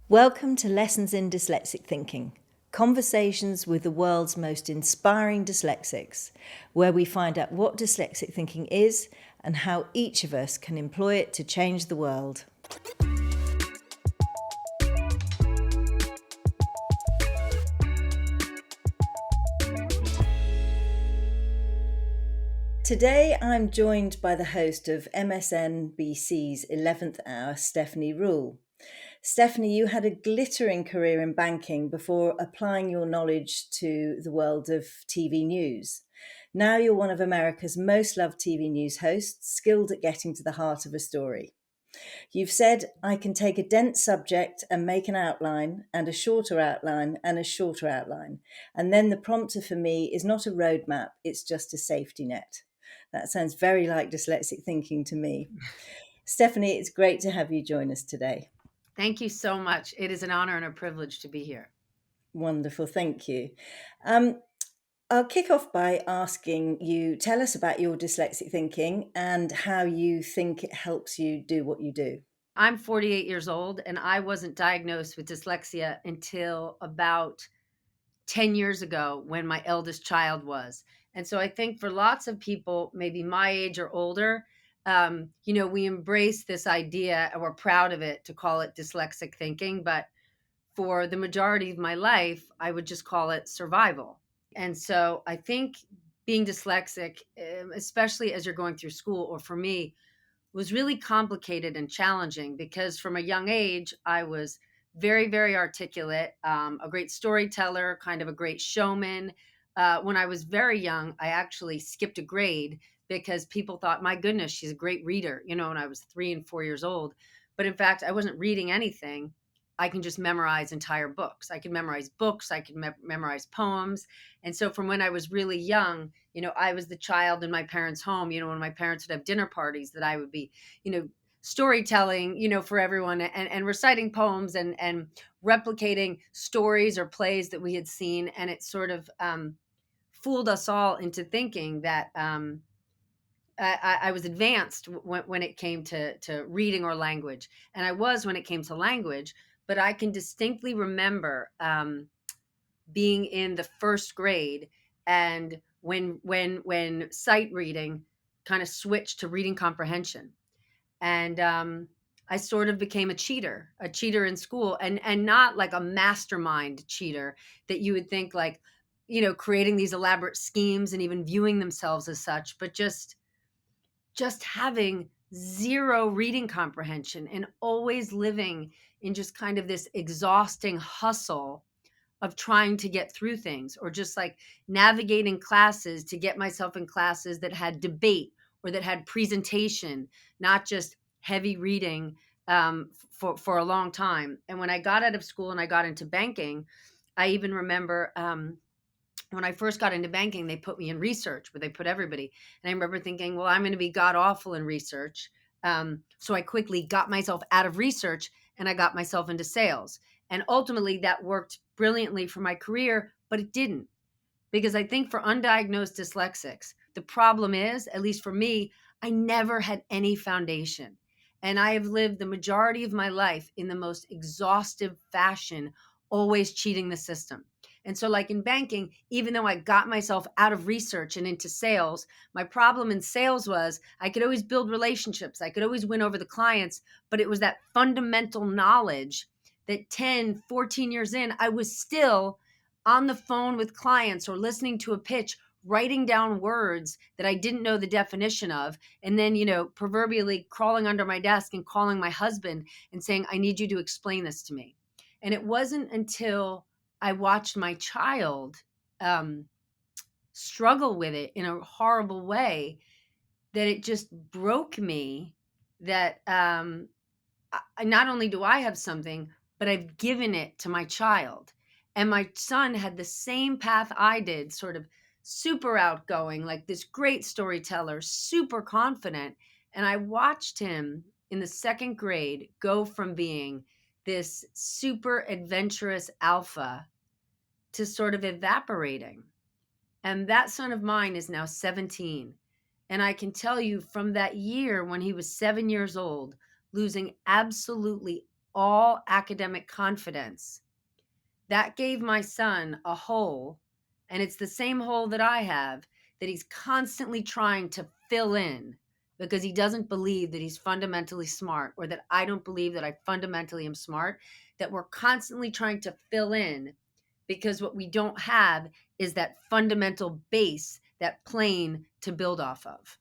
Welcome to Lessons in Dyslexic Thinking, conversations with the world's most inspiring dyslexics, where we find out what dyslexic thinking is and how each of us can employ it to change the world. Today I'm joined by the host of MSNBC's 11th Hour, Stephanie Ruhle. Stephanie, you had a glittering career in banking before applying your knowledge to the world of TV news. Now you're one of America's most loved TV news hosts, skilled at getting to the heart of a story. You've said, I can take a dense subject and make an outline and a shorter outline and a shorter outline. And then the prompter for me is not a roadmap, it's just a safety net. That sounds very like dyslexic thinking to me. Stephanie, it's great to have you join us today. Thank you so much. It is an honor and a privilege to be here. Wonderful, thank you. I'll kick off by asking you, tell us about your dyslexic thinking and how you think it helps you do what you do. I'm 48 years old and I wasn't diagnosed with dyslexia until about 10 years ago when my eldest child was. And so I think for lots of people, maybe my age or older, we embrace this idea and we're proud of it to call it dyslexic thinking. But for the majority of my life, I would just call it survival. And so I think being dyslexic, especially as you're going through school, or for me, was really complicated and challenging because from a young age, I was very, very articulate, a great storyteller, kind of a great showman. When I was very young, I actually skipped a grade because people thought, my goodness, she's a great reader, when I was 3 and 4 years old. But in fact, I wasn't reading anything. I can just memorize entire books. I can memorize books. I can memorize poems. And so from when I was really young, I was the child in my parents' home, when my parents would have dinner parties that I would be, storytelling, for everyone and reciting poems and replicating stories or plays that we had seen. And it sort of fooled us all into thinking that I was advanced when it came to reading or language. And I was when it came to language, but I can distinctly remember being in the first grade and when sight reading kind of switched to reading comprehension. And I sort of became a cheater in school and not like a mastermind cheater that you would think like, creating these elaborate schemes and even viewing themselves as such, but just having zero reading comprehension and always living in just kind of this exhausting hustle of trying to get through things, or just like navigating classes to get myself in classes that had debate or that had presentation, not just heavy reading for a long time. And when I got out of school and I got into banking, I even remember when I first got into banking, they put me in research, but they put everybody. And I remember thinking, well, I'm going to be god awful in research. So I quickly got myself out of research and I got myself into sales. And ultimately that worked brilliantly for my career, but it didn't. Because I think for undiagnosed dyslexics, the problem is, at least for me, I never had any foundation. And I have lived the majority of my life in the most exhaustive fashion, always cheating the system. And so like in banking, even though I got myself out of research and into sales, my problem in sales was I could always build relationships. I could always win over the clients, but it was that fundamental knowledge that 10, 14 years in, I was still on the phone with clients or listening to a pitch, writing down words that I didn't know the definition of, and then, proverbially crawling under my desk and calling my husband and saying, I need you to explain this to me. And it wasn't until I watched my child struggle with it in a horrible way that it just broke me that not only do I have something, but I've given it to my child. And my son had the same path I did, sort of super outgoing, like this great storyteller, super confident. And I watched him in the second grade go from being this super adventurous alpha to sort of evaporating. And that son of mine is now 17. And I can tell you from that year when he was 7 years old, losing absolutely all academic confidence. That gave my son a hole, and it's the same hole that I have, that he's constantly trying to fill in because he doesn't believe that he's fundamentally smart, or that I don't believe that I fundamentally am smart, that we're constantly trying to fill in because what we don't have is that fundamental base, that plane to build off of.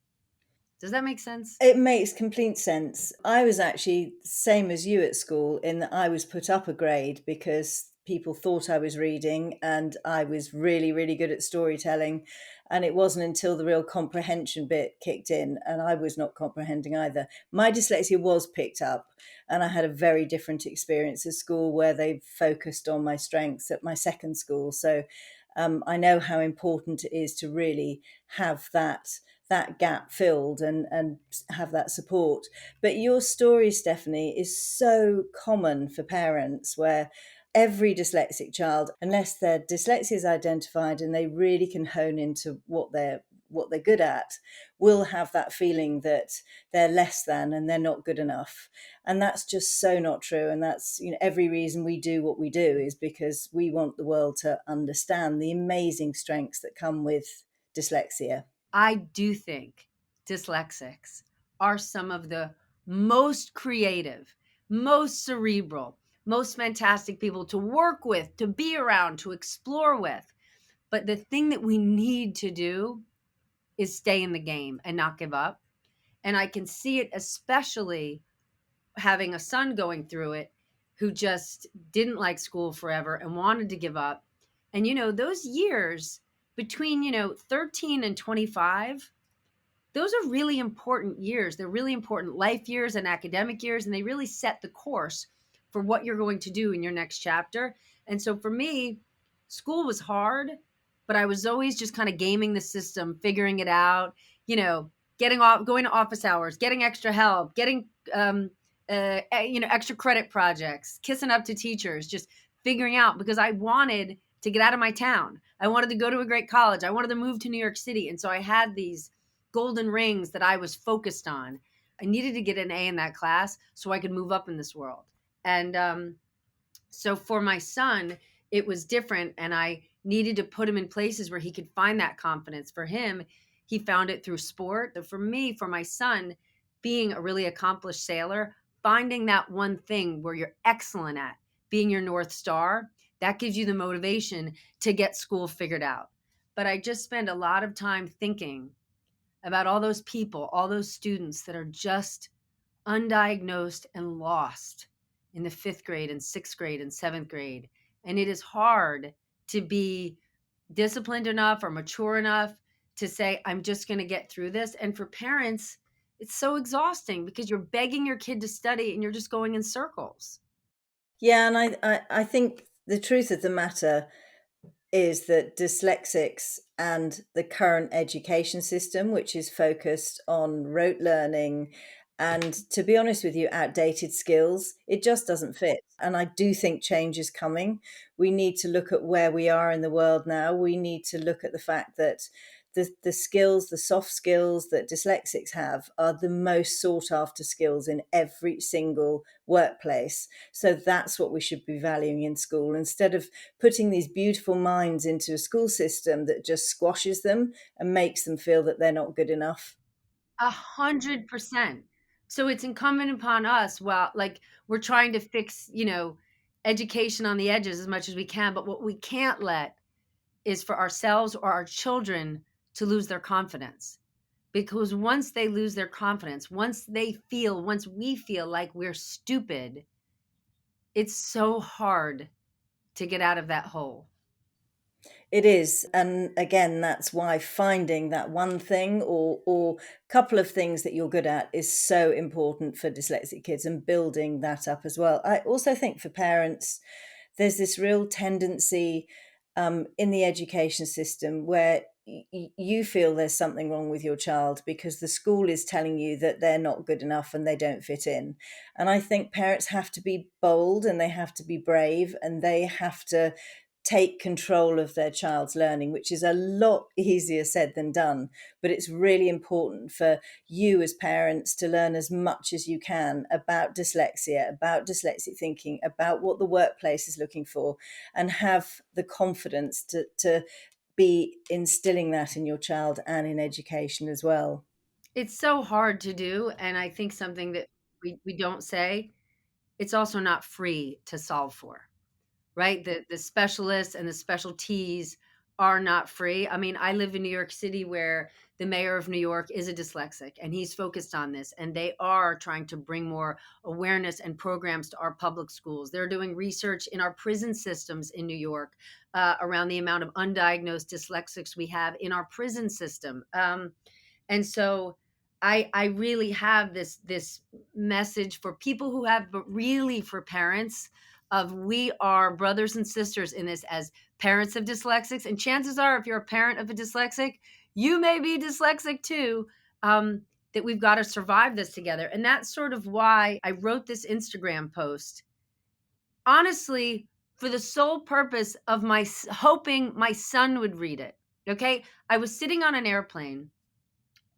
Does that make sense? It makes complete sense. I was actually same as you at school in that I was put up a grade because people thought I was reading and I was really, really good at storytelling. And it wasn't until the real comprehension bit kicked in and I was not comprehending either. My dyslexia was picked up and I had a very different experience at school where they focused on my strengths at my second school. So I know how important it is to really have that gap filled and have that support. But your story, Stephanie, is so common for parents where every dyslexic child, unless their dyslexia is identified and they really can hone into what they're good at, will have that feeling that they're less than and they're not good enough. And that's just so not true. And that's, every reason we do what we do is because we want the world to understand the amazing strengths that come with dyslexia. I do think dyslexics are some of the most creative, most cerebral, most fantastic people to work with, to be around, to explore with. But the thing that we need to do is stay in the game and not give up. And I can see it, especially having a son going through it who just didn't like school forever and wanted to give up. And, those years between, 13 and 25, those are really important years. They're really important life years and academic years, and they really set the course for what you're going to do in your next chapter. And so for me, school was hard, but I was always just kind of gaming the system, figuring it out, getting off, going to office hours, getting extra help, getting, extra credit projects, kissing up to teachers, just figuring out, because I wanted to get out of my town. I wanted to go to a great college. I wanted to move to New York City. And so I had these golden rings that I was focused on. I needed to get an A in that class so I could move up in this world. And so for my son, it was different. And I needed to put him in places where he could find that confidence. For him, he found it through sport. But for me, for my son, being a really accomplished sailor, finding that one thing where you're excellent at, being your North Star, that gives you the motivation to get school figured out. But I just spend a lot of time thinking about all those people, all those students that are just undiagnosed and lost in the fifth grade and sixth grade and seventh grade. And it is hard to be disciplined enough or mature enough to say, I'm just going to get through this. And for parents, it's so exhausting because you're begging your kid to study and you're just going in circles. Yeah, and I think the truth of the matter is that dyslexics and the current education system, which is focused on rote learning and, to be honest with you, outdated skills, it just doesn't fit. And I do think change is coming. We need to look at where we are in the world now. We need to look at the fact that the skills, the soft skills that dyslexics have are the most sought after skills in every single workplace. So that's what we should be valuing in school instead of putting these beautiful minds into a school system that just squashes them and makes them feel that they're not good enough. 100%. So it's incumbent upon us, well, like we're trying to fix, education on the edges as much as we can. But what we can't let is for ourselves or our children to lose their confidence. Because once they lose their confidence, once we feel like we're stupid, it's so hard to get out of that hole. It is. And again, that's why finding that one thing or couple of things that you're good at is so important for dyslexic kids and building that up as well. I also think for parents, there's this real tendency in the education system where you feel there's something wrong with your child because the school is telling you that they're not good enough and they don't fit in. And I think parents have to be bold and they have to be brave and they have to take control of their child's learning, which is a lot easier said than done. But it's really important for you as parents to learn as much as you can about dyslexia, about dyslexic thinking, about what the workplace is looking for, and have the confidence to be instilling that in your child and in education as well. It's so hard to do, and I think something that we don't say, it's also not free to solve for. Right? The specialists and the specialties are not free. I mean, I live in New York City where the mayor of New York is a dyslexic and he's focused on this, and they are trying to bring more awareness and programs to our public schools. They're doing research in our prison systems in New York around the amount of undiagnosed dyslexics we have in our prison system. And so I really have this message for people who have, but really for parents of, we are brothers and sisters in this as parents of dyslexics. And chances are, if you're a parent of a dyslexic, you may be dyslexic too. That we've got to survive this together. And that's sort of why I wrote this Instagram post, honestly, for the sole purpose of hoping my son would read it. Okay. I was sitting on an airplane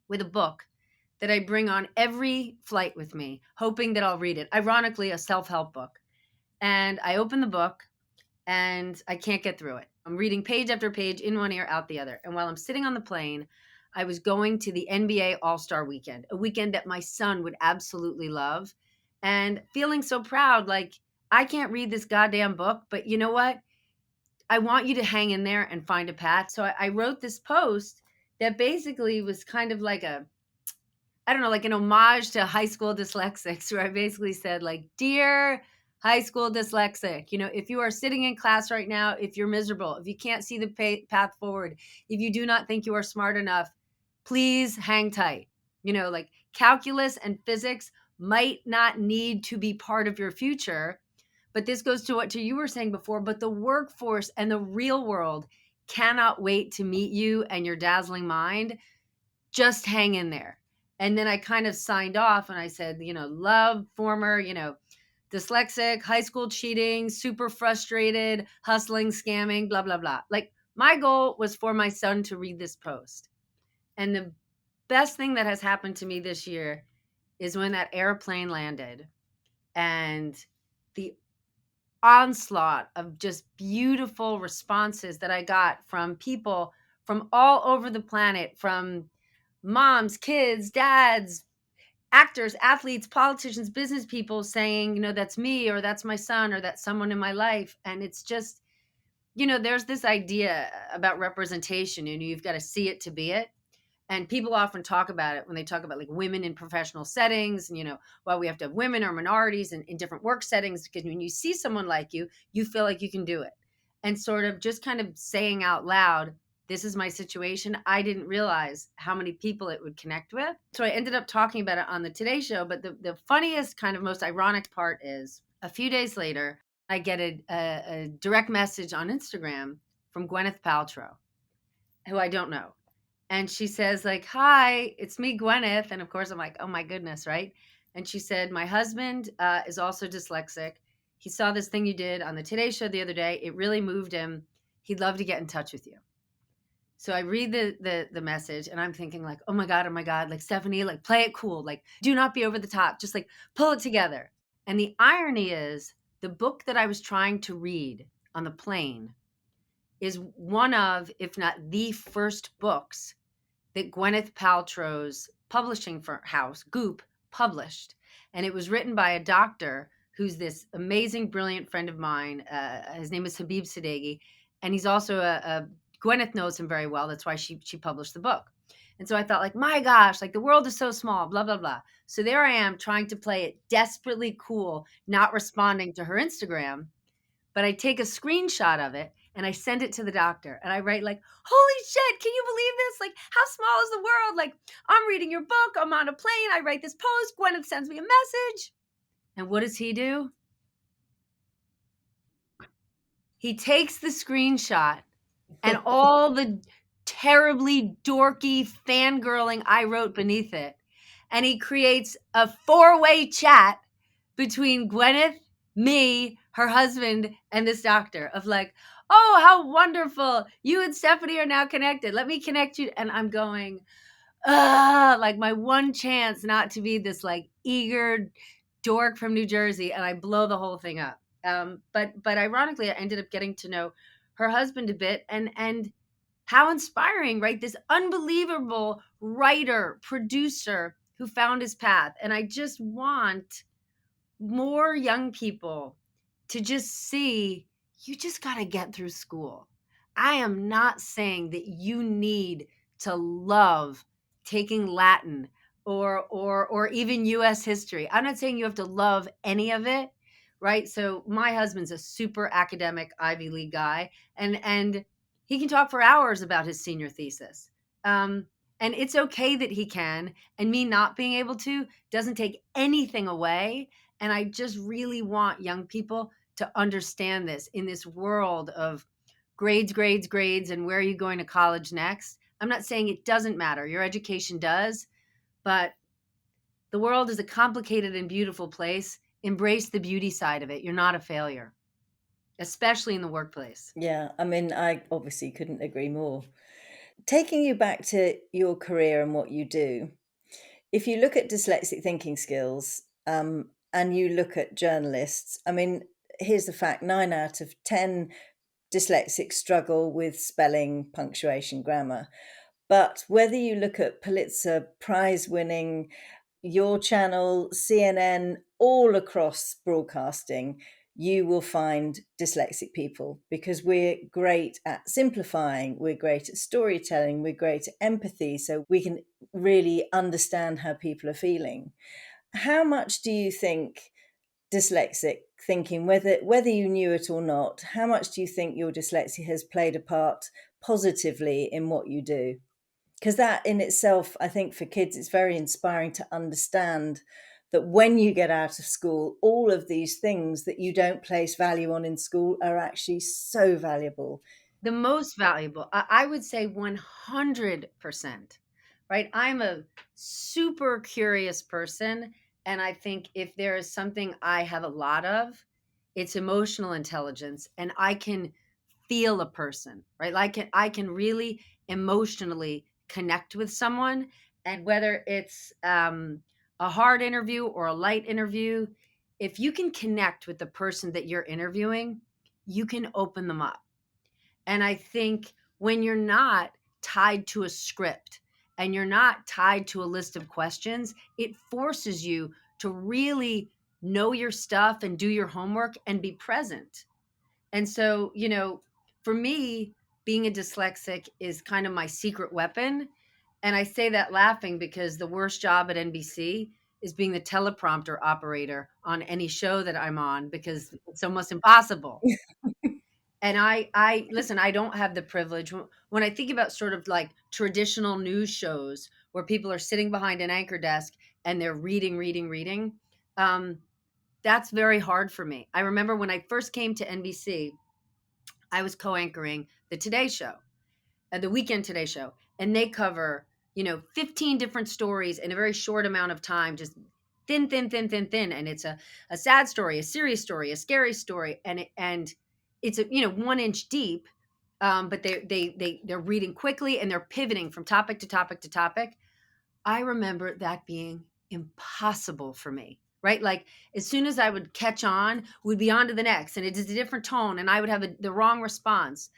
with a book that I bring on every flight with me, hoping that I'll read it. Ironically, a self-help book. And I open the book and I can't get through it. I'm reading page after page, in one ear, out the other. And while I'm sitting on the plane, I was going to the NBA All-Star weekend, a weekend that my son would absolutely love, and feeling so proud, like, I can't read this goddamn book, but you know what? I want you to hang in there and find a path. So I wrote this post that basically was kind of like I don't know, like an homage to high school dyslexics, where I basically said, like, dear high school dyslexic, if you are sitting in class right now, if you're miserable, if you can't see the path forward, if you do not think you are smart enough, please hang tight. Like, calculus and physics might not need to be part of your future, but this goes to what you were saying before, but the workforce and the real world cannot wait to meet you and your dazzling mind. Just hang in there. And then I kind of signed off and I said, love, former, dyslexic, high school cheating, super frustrated, hustling, scamming, blah, blah, blah. Like, my goal was for my son to read this post. And the best thing that has happened to me this year is when that airplane landed and the onslaught of just beautiful responses that I got from people from all over the planet, from moms, kids, dads, actors, athletes, politicians, business people saying, that's me, or that's my son, or that's someone in my life. And it's just, there's this idea about representation, and you've got to see it to be it. And people often talk about it when they talk about, like, women in professional settings, and, why we have to have women or minorities in different work settings, because when you see someone like you feel like you can do it. And sort of just kind of saying out loud, this is my situation. I didn't realize how many people it would connect with. So I ended up talking about it on the Today Show. But the funniest, kind of most ironic part is, a few days later, I get a direct message on Instagram from Gwyneth Paltrow, who I don't know. And she says, like, hi, it's me, Gwyneth. And of course, I'm like, oh my goodness, right? And she said, my husband is also dyslexic. He saw this thing you did on the Today Show the other day. It really moved him. He'd love to get in touch with you. So I read the message and I'm thinking, like, oh my God, like, Stephanie, like, play it cool. Like, do not be over the top. Just, like, pull it together. And the irony is, the book that I was trying to read on the plane is one of, if not the first books that Gwyneth Paltrow's publishing house, Goop, published. And it was written by a doctor who's this amazing, brilliant friend of mine. His name is Habib Sadeghi. And he's also Gwyneth knows him very well. That's why she published the book. And so I thought, like, my gosh, like, the world is so small, blah, blah, blah. So there I am trying to play it desperately cool, not responding to her Instagram. But I take a screenshot of it and I send it to the doctor and I write, like, holy shit, can you believe this? Like, how small is the world? Like, I'm reading your book. I'm on a plane. I write this post. Gwyneth sends me a message. And what does he do? He takes the screenshot and all the terribly dorky fangirling I wrote beneath it. And he creates a 4-way chat between Gwyneth, me, her husband and this doctor of like, oh, how wonderful. You and Stephanie are now connected. Let me connect you. And I'm going, like my one chance not to be this like eager dork from New Jersey, and I blow the whole thing up. But ironically, I ended up getting to know her husband a bit, and how inspiring, right? This unbelievable writer, producer who found his path. And I just want more young people to just see you just got to get through school. I am not saying that you need to love taking Latin or even US history. I'm not saying you have to love any of it, right? So my husband's a super academic Ivy League guy, and he can talk for hours about his senior thesis. Um and it's okay that he can, and me not being able to doesn't take anything away. And I just really want young people to understand this in this world of grades, grades, grades, and where are you going to college next? I'm not saying it doesn't matter. Your education does, but the world is a complicated and beautiful place. Embrace the beauty side of it. You're not a failure, especially in the workplace. Yeah, I mean, I obviously couldn't agree more. Taking you back to your career and what you do, if you look at dyslexic thinking skills, and you look at journalists, I mean, here's the fact: 9 out of 10 dyslexics struggle with spelling, punctuation, grammar. But whether you look at Pulitzer Prize winning, your channel, CNN, all across broadcasting, you will find dyslexic people because we're great at simplifying, we're great at storytelling, we're great at empathy, so we can really understand how people are feeling. How much do you think dyslexic thinking, whether you knew it or not, how much do you think your dyslexia has played a part positively in what you do? Because that in itself, I think for kids, it's very inspiring to understand that when you get out of school, all of these things that you don't place value on in school are actually so valuable. The most valuable, I would say 100%, right? I'm a super curious person. And I think if there is something I have a lot of, it's emotional intelligence. And I can feel a person, right? Like I can really emotionally connect with someone. And whether it's a hard interview or a light interview, if you can connect with the person that you're interviewing, you can open them up. And I think when you're not tied to a script and you're not tied to a list of questions, it forces you to really know your stuff and do your homework and be present. And so, for me, being a dyslexic is kind of my secret weapon. And I say that laughing because the worst job at NBC is being the teleprompter operator on any show that I'm on because it's almost impossible. And I listen, I don't have the privilege. When I think about sort of like traditional news shows where people are sitting behind an anchor desk and they're reading, reading, reading, um, that's very hard for me. I remember when I first came to NBC, I was co-anchoring the Today Show, the Weekend Today Show, and they cover 15 different stories in a very short amount of time, just thin, thin, thin, thin, thin, and it's a sad story, a serious story, a scary story, and it's a 1 inch deep, but they're reading quickly and they're pivoting from topic to topic to topic. I remember that being impossible for me, right? Like as soon as I would catch on, we'd be on to the next, and it is a different tone, and I would have the wrong response.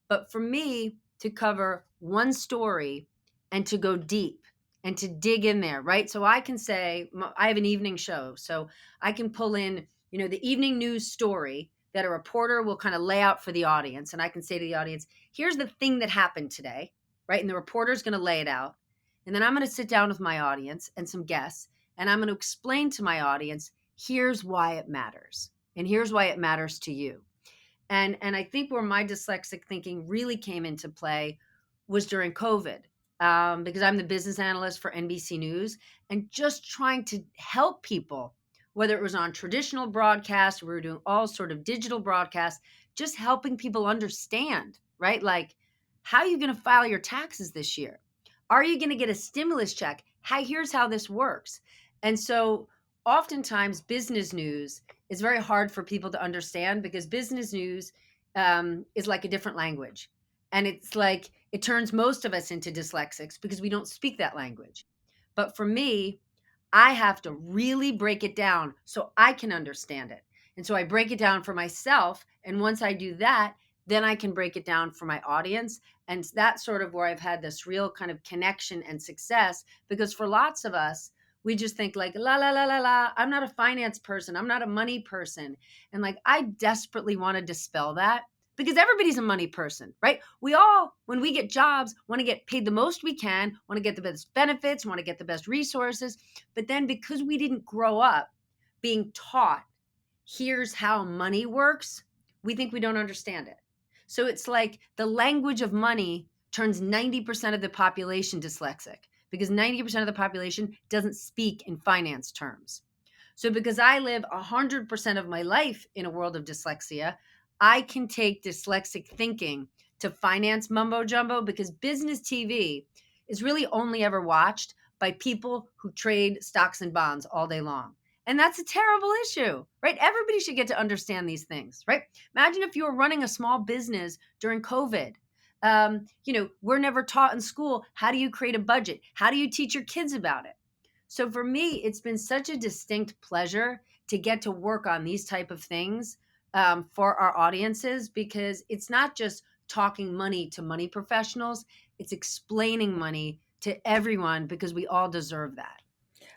But for me to cover one story and to go deep and to dig in there, right? So I can say, I have an evening show. So I can pull in, the evening news story that a reporter will kind of lay out for the audience. And I can say to the audience, here's the thing that happened today, right? And the reporter's going to lay it out. And then I'm going to sit down with my audience and some guests, and I'm going to explain to my audience, here's why it matters. And here's why it matters to you. And I think where my dyslexic thinking really came into play was during COVID, because I'm the business analyst for NBC News, and just trying to help people, whether it was on traditional broadcast, we were doing all sort of digital broadcasts, just helping people understand, right? Like, how are you going to file your taxes this year? Are you going to get a stimulus check? Here's how this works. And so oftentimes business news is very hard for people to understand because business news is like a different language. And it's like it turns most of us into dyslexics because we don't speak that language. But for me, I have to really break it down so I can understand it. And so I break it down for myself. And once I do that, then I can break it down for my audience. And that's sort of where I've had this real kind of connection and success because for lots of us, we just think like, la, la, la, la, la, I'm not a finance person. I'm not a money person. And like, I desperately want to dispel that because everybody's a money person, right? We all, when we get jobs, want to get paid the most we can, want to get the best benefits, want to get the best resources. But then because we didn't grow up being taught, here's how money works, we think we don't understand it. So it's like the language of money turns 90% of the population dyslexic because 90% of the population doesn't speak in finance terms. So because I live 100% of my life in a world of dyslexia, I can take dyslexic thinking to finance mumbo jumbo because business TV is really only ever watched by people who trade stocks and bonds all day long. And that's a terrible issue, right? Everybody should get to understand these things, right? Imagine if you were running a small business during COVID. We're never taught in school, how do you create a budget? How do you teach your kids about it? So for me, it's been such a distinct pleasure to get to work on these type of things for our audiences because it's not just talking money to money professionals, it's explaining money to everyone because we all deserve that.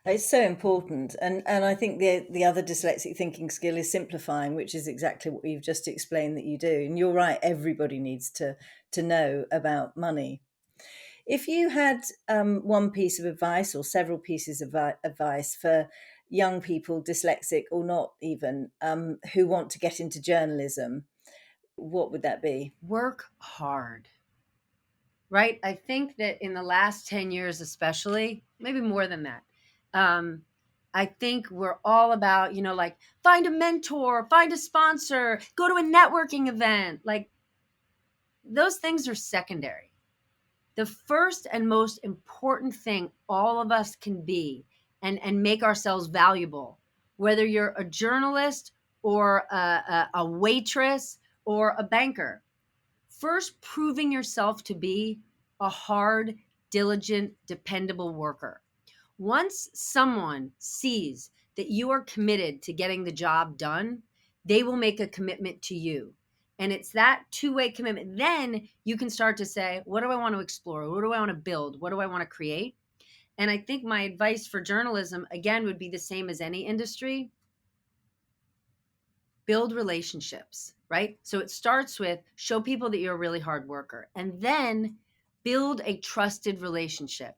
It's so important, and I think the other dyslexic thinking skill is simplifying, which is exactly what you've just explained that you do. And you're right; everybody needs to know about money. If you had one piece of advice or several pieces of advice for young people, dyslexic or not even, who want to get into journalism, what would that be? Work hard, right? I think that in the last 10 years, especially, maybe more than that, um, I think we're all about, like find a mentor, find a sponsor, go to a networking event. Like those things are secondary. The first and most important thing all of us can be and make ourselves valuable, whether you're a journalist or a waitress or a banker, first proving yourself to be a hard, diligent, dependable worker. Once someone sees that you are committed to getting the job done, they will make a commitment to you. And it's that two-way commitment. Then you can start to say, what do I want to explore? What do I want to build? What do I want to create? And I think my advice for journalism, again, would be the same as any industry. Build relationships, right? So it starts with show people that you're a really hard worker and then build a trusted relationship.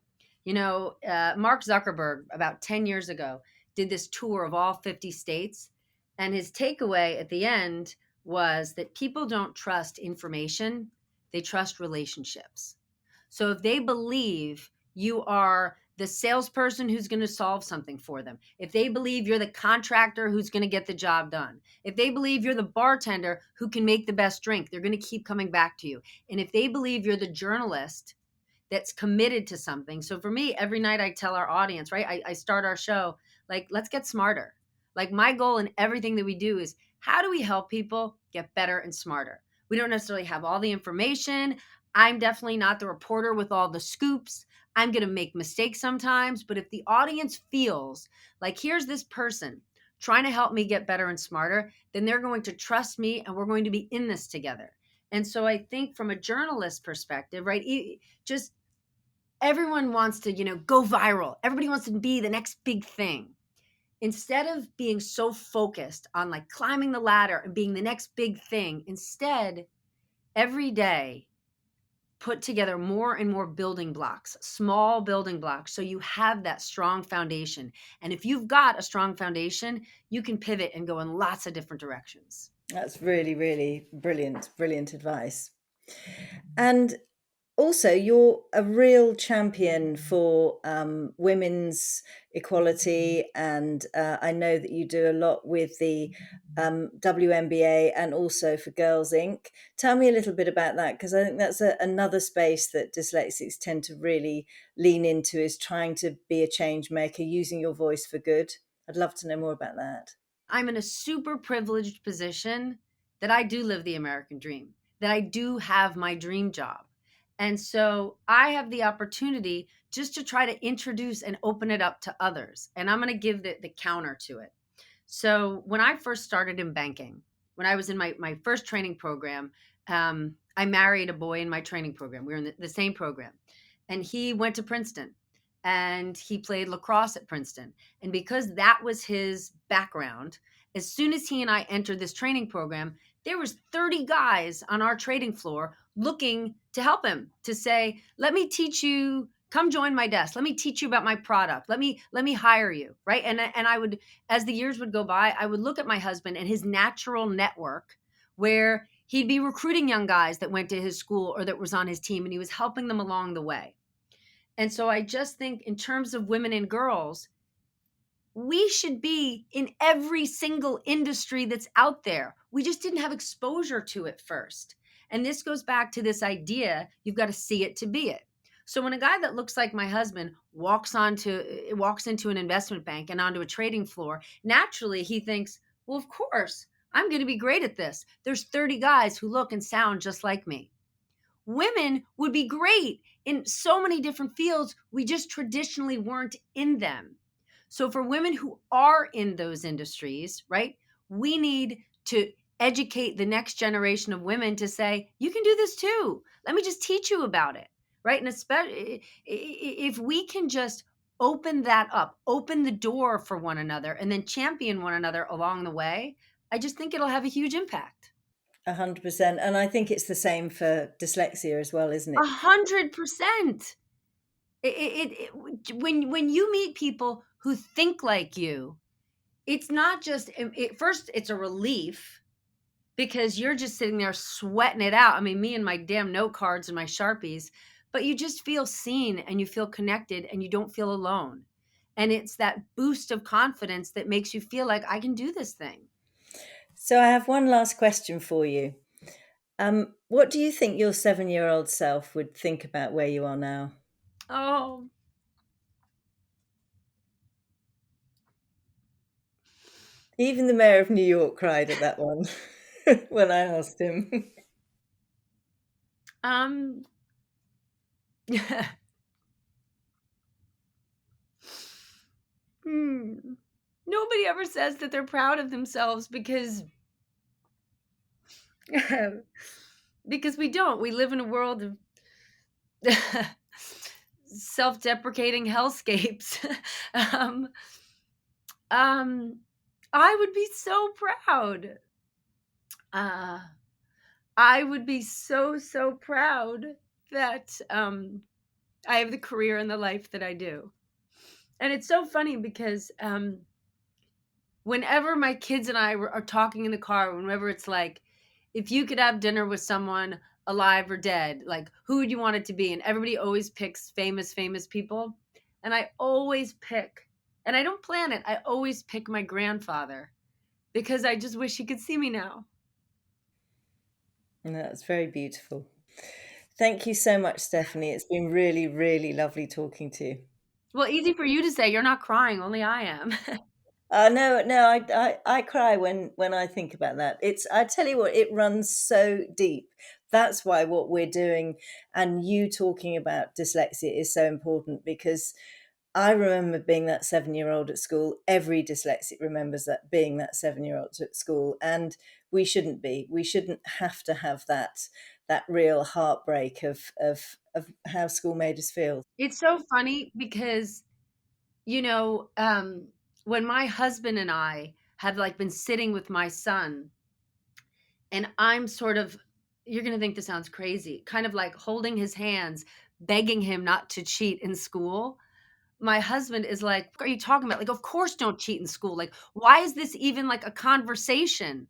Mark Zuckerberg, about 10 years ago, did this tour of all 50 states. And his takeaway at the end was that people don't trust information, they trust relationships. So if they believe you are the salesperson who's going to solve something for them, if they believe you're the contractor who's going to get the job done, if they believe you're the bartender who can make the best drink, they're going to keep coming back to you. And if they believe you're the journalist that's committed to something. So for me, every night I tell our audience, right? I start our show, like, let's get smarter. Like my goal in everything that we do is how do we help people get better and smarter? We don't necessarily have all the information. I'm definitely not the reporter with all the scoops. I'm going to make mistakes sometimes. But if the audience feels like here's this person trying to help me get better and smarter, then they're going to trust me and we're going to be in this together. And so I think from a journalist perspective, right, just everyone wants to, go viral. Everybody wants to be the next big thing. Instead of being so focused on like climbing the ladder and being the next big thing, instead, every day, put together more and more building blocks, small building blocks, so you have that strong foundation. And if you've got a strong foundation, you can pivot and go in lots of different directions. That's really, really brilliant advice. And also, you're a real champion for women's equality, and I know that you do a lot with the WNBA and also for Girls Inc. Tell me a little bit about that, because I think that's another space that dyslexics tend to really lean into, is trying to be a change maker, using your voice for good. I'd love to know more about that. I'm in a super privileged position that I do live the American dream, that I do have my dream job. And so I have the opportunity just to try to introduce and open it up to others. And I'm going to give the counter to it. So when I first started in banking, when I was in my first training program, I married a boy in my training program. We were in the same program. And he went to Princeton and he played lacrosse at Princeton. And because that was his background, as soon as he and I entered this training program, there was 30 guys on our trading floor looking to help him, to say, let me teach you, come join my desk, let me teach you about my product, let me hire you, right? And I would, as the years would go by, I would look at my husband and his natural network where he'd be recruiting young guys that went to his school or that was on his team, and he was helping them along the way. And so I just think, in terms of women and girls, we should be in every single industry that's out there. We just didn't have exposure to it first. And this goes back to this idea, you've got to see it to be it. So when a guy that looks like my husband walks into an investment bank and onto a trading floor, naturally he thinks, well, of course, I'm going to be great at this. There's 30 guys who look and sound just like me. Women would be great in so many different fields. We just traditionally weren't in them. So for women who are in those industries, right, we need to educate the next generation of women to say, you can do this too. Let me just teach you about it, right? And especially if we can just open that up, open the door for one another, and then champion one another along the way, I just think it'll have a huge impact. 100%. And I think it's the same for dyslexia as well, isn't it? 100%. When you meet people who think like you, it's not just first, it's a relief because you're just sitting there sweating it out. I mean, me and my damn note cards and my Sharpies, but you just feel seen and you feel connected and you don't feel alone. And it's that boost of confidence that makes you feel like I can do this thing. So I have one last question for you. What do you think your 7-year-old self would think about where you are now? Oh, Even the mayor of New York cried at that one when I asked him. um, hmm. Nobody ever says that they're proud of themselves because because we don't. We live in a world of self-deprecating hellscapes. um, um, I would be so proud. Uh, I would be so proud that I have the career and the life that I do. And it's so funny because whenever my kids and I are talking in the car, whenever it's like, if you could have dinner with someone alive or dead, like who would you want it to be? And everybody always picks famous people. And I always pick, and I don't plan it, I always pick my grandfather because I just wish he could see me now. And that's very beautiful. Thank you so much, Stephanie. It's been really, really lovely talking to you. Well, easy for you to say, you're not crying, only I am. No, no, I cry when I think about that. I tell you what, it runs so deep. That's why what we're doing and you talking about dyslexia is so important, because I remember being that 7-year-old at school. Every dyslexic remembers that, being that 7-year-old at school, and we shouldn't be. We shouldn't have to have that real heartbreak of how school made us feel. It's so funny because, you know, when my husband and I have like been sitting with my son, and I'm sort of, you're going to think this sounds crazy, kind of like holding his hands, begging him not to cheat in school. My husband is like, what are you talking about? Like, of course, don't cheat in school. Like, why is this even like a conversation?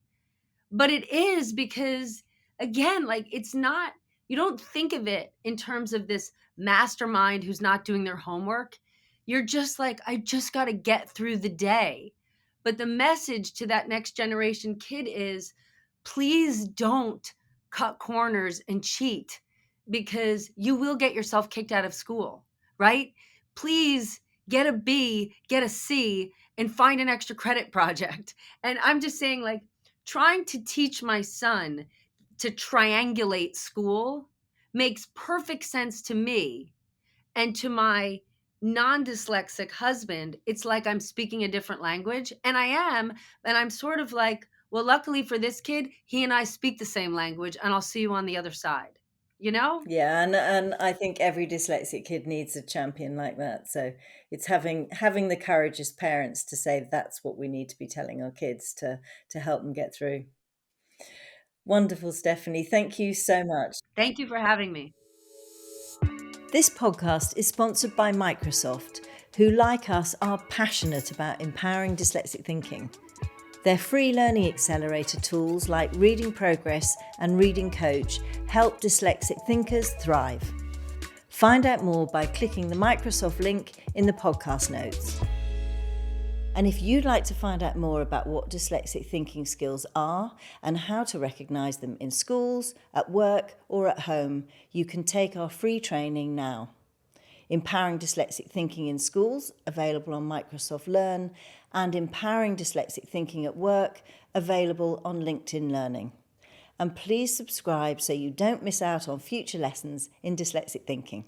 But it is because, again, like, it's not, you don't think of it in terms of this mastermind who's not doing their homework. You're just like, I just got to get through the day. But the message to that next generation kid is, please don't cut corners and cheat because you will get yourself kicked out of school, right? Please get a B, get a C, and find an extra credit project. And I'm just saying, like, trying to teach my son to triangulate school makes perfect sense to me. And to my non dyslexic husband, it's like I'm speaking a different language. And I am. And I'm sort of like, well, luckily for this kid, he and I speak the same language, and I'll see you on the other side, you know? Yeah, and I think every dyslexic kid needs a champion like that. So it's having the courage as parents to say that's what we need to be telling our kids to help them get through. Wonderful, Stephanie. Thank you so much. Thank you for having me. This podcast is sponsored by Microsoft, who, like us, are passionate about empowering dyslexic thinking. Their free learning accelerator tools like Reading Progress and Reading Coach help dyslexic thinkers thrive. Find out more by clicking the Microsoft link in the podcast notes. And if you'd like to find out more about what dyslexic thinking skills are and how to recognise them in schools, at work, or at home, you can take our free training now. Empowering Dyslexic Thinking in Schools, available on Microsoft Learn, and Empowering Dyslexic Thinking at Work, available on LinkedIn Learning. And please subscribe so you don't miss out on future lessons in dyslexic thinking.